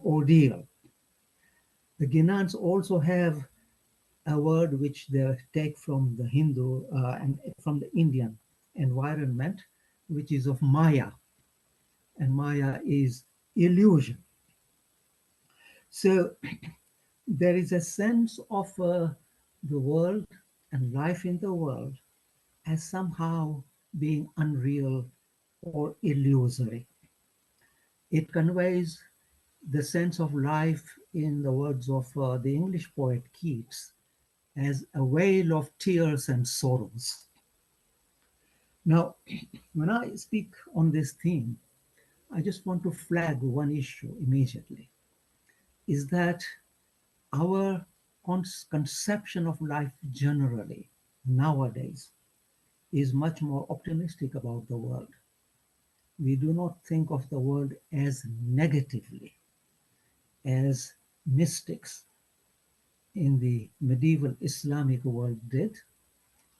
ordeal. The Ginans also have a word which they take from the Hindu and from the Indian environment, which is of Maya, and Maya is illusion. So there is a sense of the world and life in the world as somehow being unreal or illusory. It conveys the sense of life, in the words of the English poet Keats, as a veil of tears and sorrows. Now, when I speak on this theme, I just want to flag one issue immediately, is that our conception of life generally nowadays is much more optimistic about the world. We do not think of the world as negatively as mystics in the medieval Islamic world did,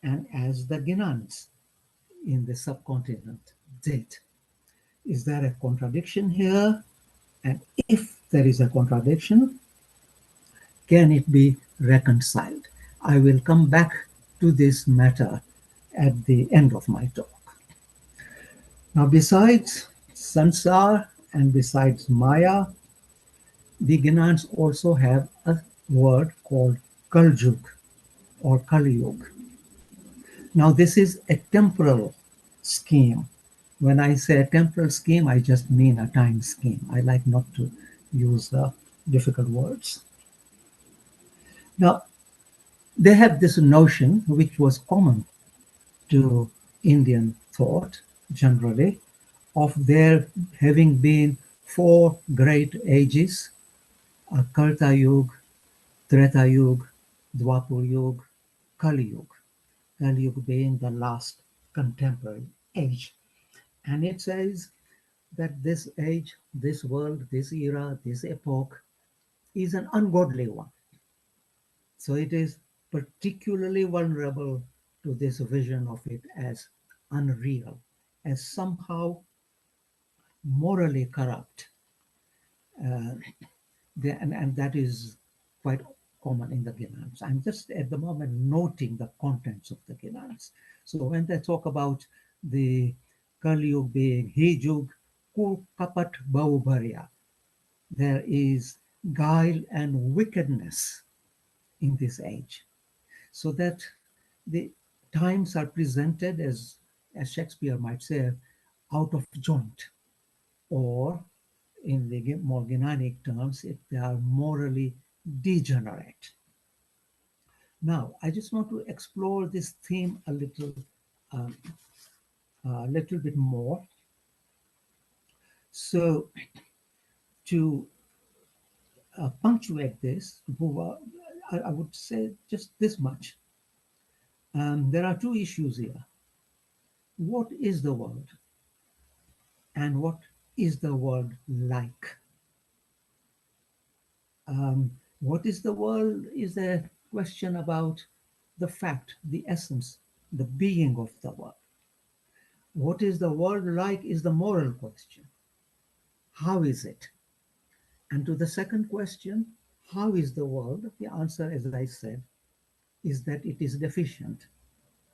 and as the Ginans in the subcontinent did. Is there a contradiction here? And if there is a contradiction, can it be reconciled? I will come back to this matter at the end of my talk. Now, besides Sansar and besides Maya, the Ginans also have a word called Kaljug or Kaliyug. Now, this is a temporal scheme. When I say a temporal scheme, I just mean a time scheme. I like not to use difficult words. Now, they have this notion, which was common to Indian thought generally, of there having been four great ages: Karta Yuga, Treta Yuga, Dwapar Yuga, Kali Yuga. Kali Yuga being the last contemporary age. And it says that this age, this world, this era, this epoch is an ungodly one. So it is particularly vulnerable to this vision of it as unreal, as somehow morally corrupt. Uh, and that is quite common in the Ginans. I'm just at the moment noting the contents of the Ginans. So when they talk about the Kali Yuga being Hijug, Kul Kapat Baubharya, there is guile and wickedness in this age. So that the times are presented as Shakespeare might say, out of joint, or in the more Gnanic terms, they are morally degenerate. Now, I just want to explore this theme um, a little bit more. So, to punctuate this, I would say just this much. There are two issues here. What is the world, and what is the world like? What is the world is a question about the fact, the essence, the being of the world. What is the world like is the moral question. How is it? And to the second question, how is the world? The answer, as I said, is that it is deficient,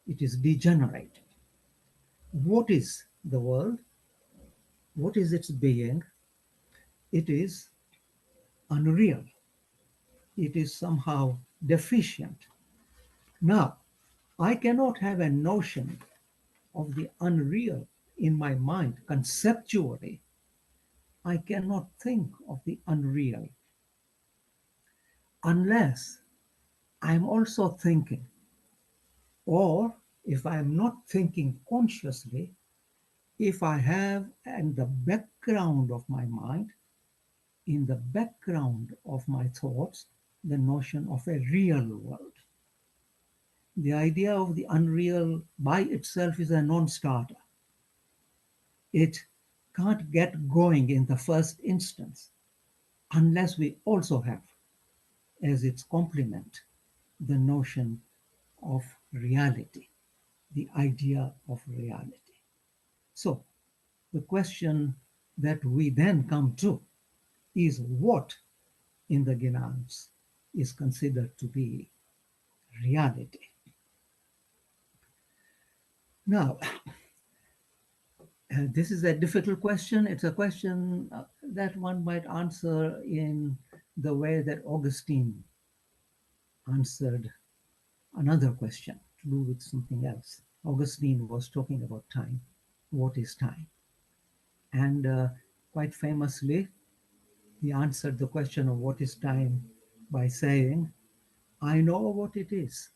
it is degenerate. What is the world? What is its being? It is unreal. It is somehow deficient. Now, I cannot have a notion of the unreal in my mind conceptually. I cannot think of the unreal unless I'm also thinking, or if I'm not thinking consciously, if I have in the background of my mind, in the background of my thoughts, the notion of a real world. The idea of the unreal by itself is a non starter. It can't get going in the first instance unless we also have as its complement the notion of reality, the idea of reality. So, the question that we then come to is what in the Ginans is considered to be reality. Now, this is a difficult question. It's a question that one might answer in the way that Augustine answered another question to do with something else. Augustine was talking about time. What is time? And quite famously, he answered the question of what is time by saying, I know what it is.